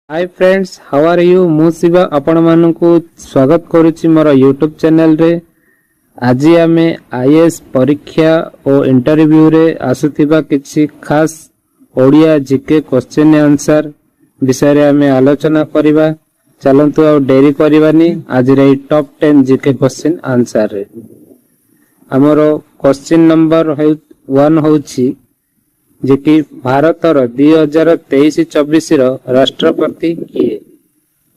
Hi friends, how are you? मु शिवा आपण मानकु स्वागत करुछि मोर यूट्यूब चैनल रे। आज आमे आईएएस परीक्षा और इंटरव्यू रे आसुथिबा किछि खास ओडिया जीके क्वेश्चन आंसर विषय रे आमे आलोचना करिबा। चलंतु आ डेरी करिबानी आज रे टॉप 10 जीके क्वेश्चन आंसर रे हमरो क्वेश्चन नंबर 1 होछि जे कि भारतर 2023-24 राष्ट्रपति किए।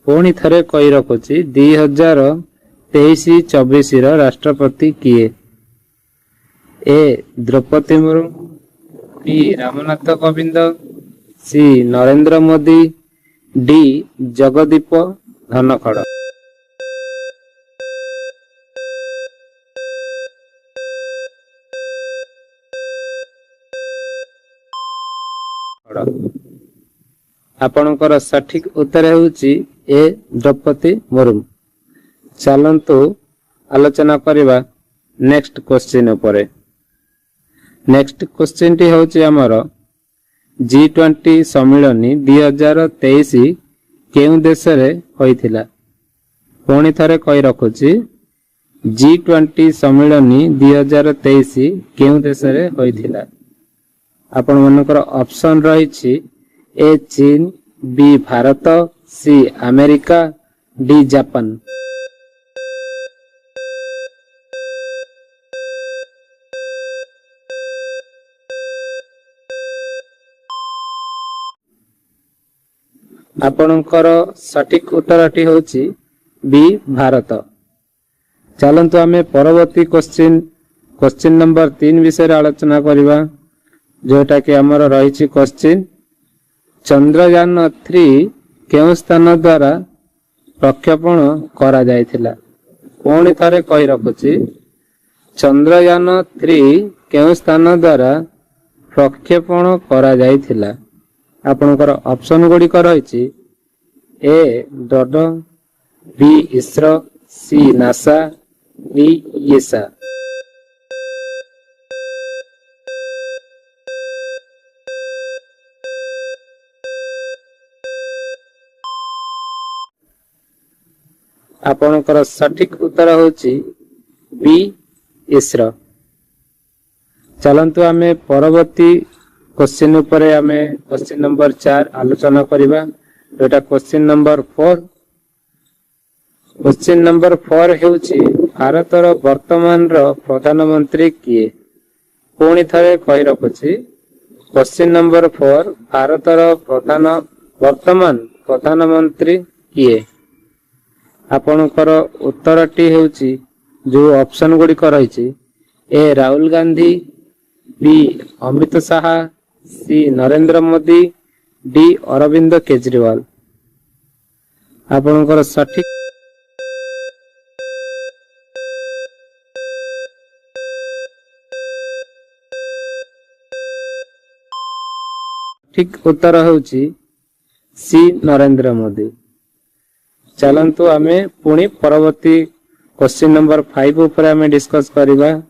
पुणी थरे कही रखुछि 2023-24 राष्ट्रपति किए। ए द्रौपदी मुर्मू, बी रामनाथ कोविंद, सी नरेंद्र मोदी, डी जगदीप धनखड़। आपणकर सठिक उत्तर होउछि ए द्रौपदी मुर्मू। चलंतु आलोचना करिबा नेक्स्ट क्वेश्चन उपरे। नेक्स्ट क्वेश्चन टी होउछि हमर G20 सम्मेलनी 2023 केउ देश रे होइथिला। पुणी थरे कहि रखुछि G20 सम्मेलनी 2023 केउ देश रे होइथिला। आपण मनकर ऑप्शन रहिछि ए चीन, B Bharat, C America, D Japan. आपणकर सठिक उत्तरटी होछि बी भारत। चलंतु आमे परवर्ती क्वेश्चन नंबर 3 विषय आलोचना करिबा, जोटा कि हमर रहिछि क्वेश्चन चंद्रयान 3 केउ स्थान द्वारा प्रक्षेपण करा जायथिला। पुणी थरे कहि रखुछि चंद्रयान 3 केउ स्थान द्वारा प्रक्षेपण करा जायथिला। आपनकर ऑप्शन गुडी रहिछि ए डॉड, बी इसरो, सी नासा, डी ईसा। आपनकर सठिक उत्तर होछि बी इसरो। चलंतु आमे परवर्ती क्वेश्चन उपरे आमे क्वेश्चन नंबर 4 आलोचना करिबा, जोटा क्वेश्चन नंबर 4। क्वेश्चन नंबर 4 हेउछि भारतर वर्तमान रो प्रधानमंत्री किए। पुणी थरे कहि रखुछि क्वेश्चन नंबर 4 भारतर वर्तमान प्रधानमंत्री किए। आपणकर उत्तरटी हेउछि जो ऑप्शन गुडी रहिछि ए राहुल गांधी, बी अमित शाह, सी नरेंद्र मोदी, डी अरविंद केजरीवाल। आपणकर ठीक उत्तर होउछि सी नरेंद्र मोदी। चलंतु आमे पुणी परवर्ती क्वेश्चन नंबर 5 ऊपर आमे डिस्कस करिबा,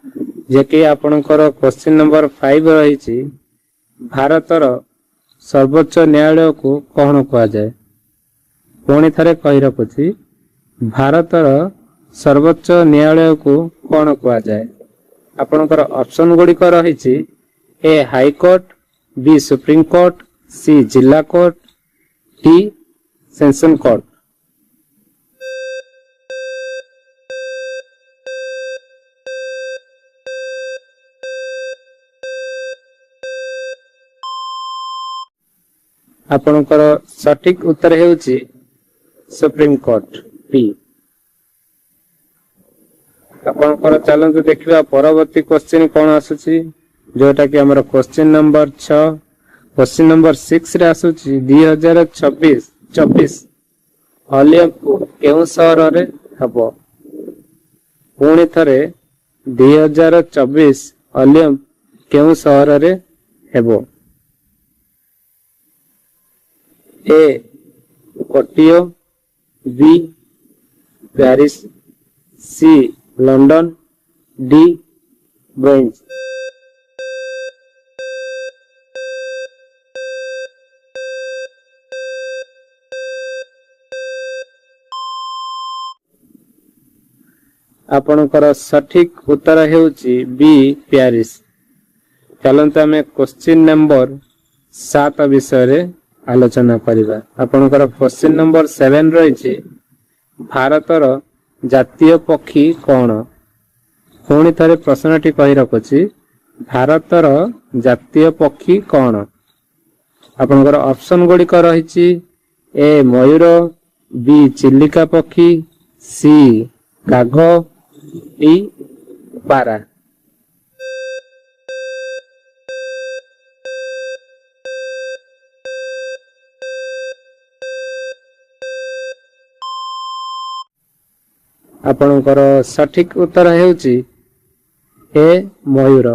जे कि आपनकर क्वेश्चन नंबर 5 रहिछि भारतर सर्वोच्च न्यायालय को कोन कहा जाय। पुणी थरे कहि रखुछि भारतर सर्वोच्च न्यायालय को कोन कहा जाय। आपनकर ऑप्शन गुडी रहिछि A high court, B supreme court, C जिला कोर्ट, डी सेशन कोर्ट। आपनकर सठिक उत्तर हेउछि सुप्रीम कोर्ट पी। आपनकर चलंतु देखिबा परवर्ती क्वेश्चन कोन आसुछि, जोटा कि हमर क्वेश्चन नंबर 6। क्वेश्चन नंबर 6 रे आसुछि 2024 ओलंपिक केउ शहर रे हबो। पुणी थरे 2024 ओलंपिक केउ शहर रे हेबो। ए टोक्यो, बी पेरिस, सी लंदन, डी ब्रुसेल्स। आपणकर सठिक उत्तर हेउची बी प्यारिस। चलंतु आमे क्वेश्चन नंबर 7 विषय रे आलोचना करिबा। आपणकर क्वेश्चन नंबर 7 रहिछि भारतर जातीय पक्षी कोन। पुणी थरे प्रश्नटी कहि रखुछि भारतर जातीय पक्षी कोन। आपणकर ऑप्शन गुड़िक रहिछि ए मयूर, बी चिलिका पक्षी, सी काघ, डी पारा। आपणकर सठिक उत्तर हेउची ए मयूर।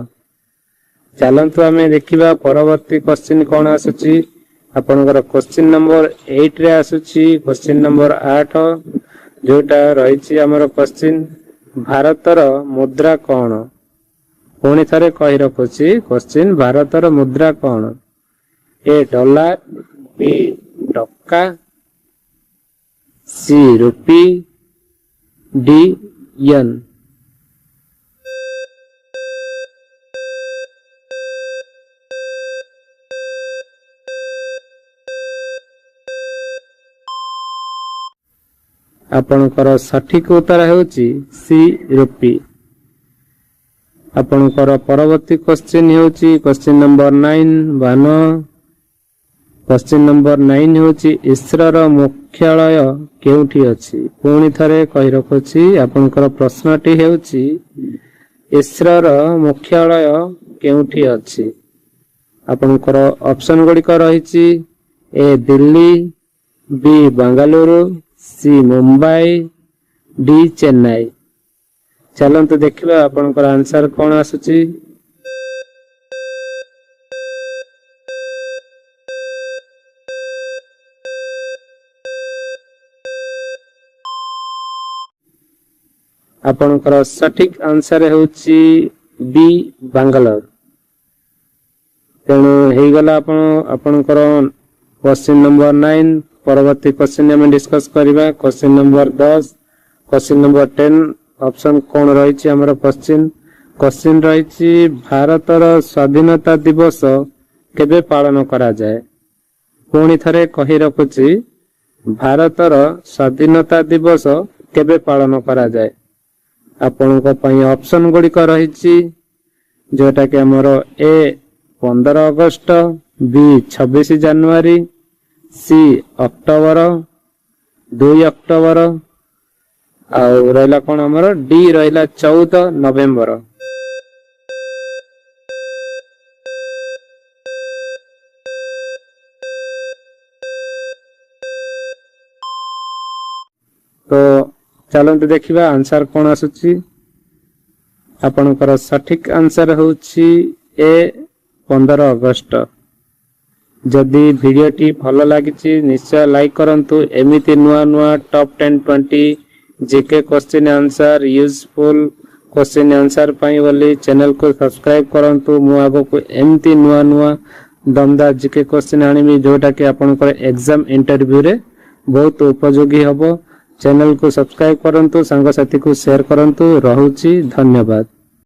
चलंतु आमे देखिबा परवर्ती क्वेश्चन कोन आसुची। आपणकर क्वेश्चन नंबर 8 रे आसुची क्वेश्चन नंबर 8 जोटा रहिछि हमर क्वेश्चन भारतर मुद्रा कोन। पुणी थरे कहि रखुछि क्वेश्चन भारतर मुद्रा कोन। A dollar, B Takka, C rupee, D यन। आपणकर सठिक उत्तर हेउची सी रुपी। आपणकर परवर्ती क्वेश्चन हेउची क्वेश्चन नंबर 9 बान। क्वेश्चन नंबर 9 हेउची इसरोर मुख्यालय केउठी अछि। पुणी थरे कहि रखुछि आपणकर प्रश्नटी हेउची इसरोर मुख्यालय केउठी अछि। आपणकर ऑप्शन गुड़िक रहिछि ए दिल्ली, बी बेंगलुरु, सी मुंबई, डी चेन्नई। चलंतु देखिबा आपणकर आंसर कोन आसुची। आपणकर सठिक आंसर हेउची बी बेंगलोर। तेणु हेई गला आपणकर क्वेश्चन नंबर 9। परवर्ती क्वेश्चन हम डिस्कस करिबा question number 10। Question number 10 option कोन रहिछि हमर क्वेश्चन रहिछि भारतर स्वाधीनता दिवस केबे पालन करा जाय। पुणी थरे कहि रखुछि भारतर स्वाधीनता दिवस केबे पालन करा जाय। आपनका पई ऑप्शन गुड़िक रहिछि जोटा कि हमर ए 15 अगस्त, बी 26 जनवरी, सी अक्टोबर, 2 अक्टोबर आउ रहला कोन हमर डी रहला 14 नवंबर। तो चलंतु देखिबा आंसर कोन आसुची। आपनकर सठिक आंसर होउची ए 15 अगस्त। जदि वीडियोटी भल लागिछि निश्चय लाइक करंतु। एमिति नुआ नुआ top 10 20 GK question answer useful question answer पाई वाली चैनल को सब्सक्राइब करंतु। मु आगो को एमिति नुआ नुआ दमदार जीके क्वेश्चन आनिबी जोटा कि आपनकर एग्जाम इंटरव्यू रे बहुत उपयोगी हबो। चैनल को सब्सक्राइब करंतु, संग साथी को शेयर करंतु। रहूची धन्यवाद।